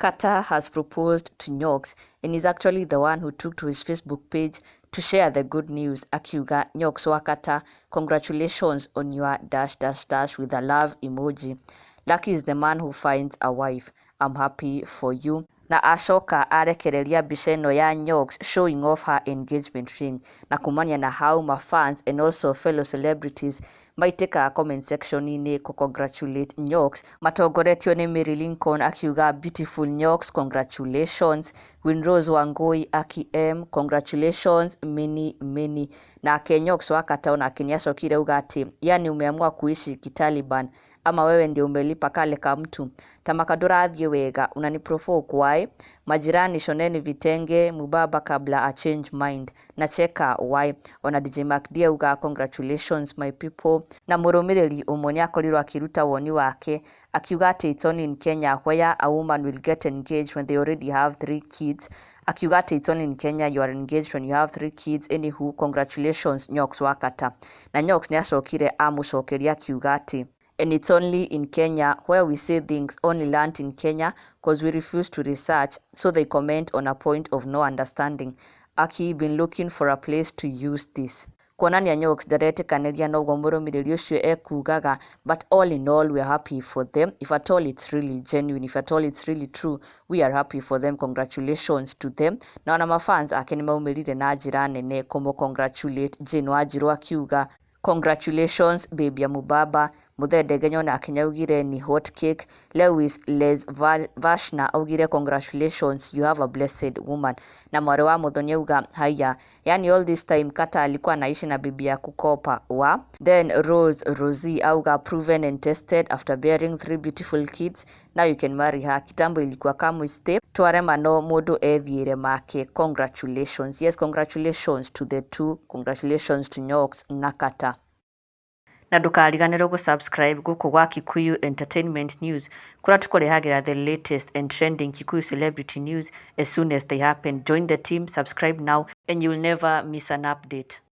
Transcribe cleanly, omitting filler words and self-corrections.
Katta has proposed to Nyoxx and is actually the one who took to his Facebook page to share the good news. Akiuga, Nyoxx wa Katta, congratulations on your ... with a love emoji. Lucky is the man who finds a wife. I'm happy for you. Na acoka arekereria mbica ĩno ya Nyoxx showing off her engagement ring na kumania na how my fans and also fellow celebrities maitĩka comment section-inĩ congratulate Nyoxx matongoretio nĩ Mary Lincoln akiuga beautiful Nyoxx congratulations, Winrose Wangui aki congratulations many nake Nyoxx wa Katta onake nĩacokire auga atĩ yani umeamua kuishi kitaliban ama wewe ndio umelipa kale ka mtu tamaka ndũrathiĩ wega unaniprovoke why majirani shoneni vitenge mubaba kabla a change mind na cheka why ona DJ Macd auga congratulations my people na mũrũmĩrĩri ũmwe nĩakorirwo akiruta woni wake akiuga atĩ it's only in Kenya where a woman will get engaged when they already have 3 kids. Akiuga atĩ it's only in Kenya you are engaged when you have 3 kids. Anywho, congratulations Nyoxx wa Katta. Na Nyoxx nĩacokire amũcokeria akiuga atĩ and it's only in Kenya where we say things only learnt in Kenya because we refuse to research, so they comment on a point of no understanding. Aki been looking for a place to use this. Kuonania Nyoxx ndaretĩkanĩria na ũguo mũrũmĩrĩri ũcio ekugaga, but all in all we are happy for them. If at all it's really genuine, if at all it's really true, we are happy for them. Congratulations to them. Na ona mafans ake nĩmaumĩrire na njĩra nene kũmũ-congratulate. Jane Wanjiru akiuga congratulations baby ya mubaba. Muthende Ngenyo nake nĩaugire ni hot cake. Lewis Les Vashna augire congratulations, you have a blessed woman. Na mwarĩ wa Mutho nĩauga haya, yani all this time Katta alikuwa anaishi na bibi ya kukopa wa. Then Rosie auga proven and tested after bearing 3 beautiful kids, now you can marry her. Kitambo ilikuwa kamwiste twarema no mũndũ ethiĩre make. Congratulations. Yes, congratulations to the two. Congratulations to Nyoxx na Katta. Na ndũkariganĩrwo gũsubscribe gũkũ gwa Kikuyu Entertainment News kũrĩa tũkũrehagĩra the latest and trending Kikuyu celebrity news as soon as they happen. Join the team, subscribe now and you'll never miss an update.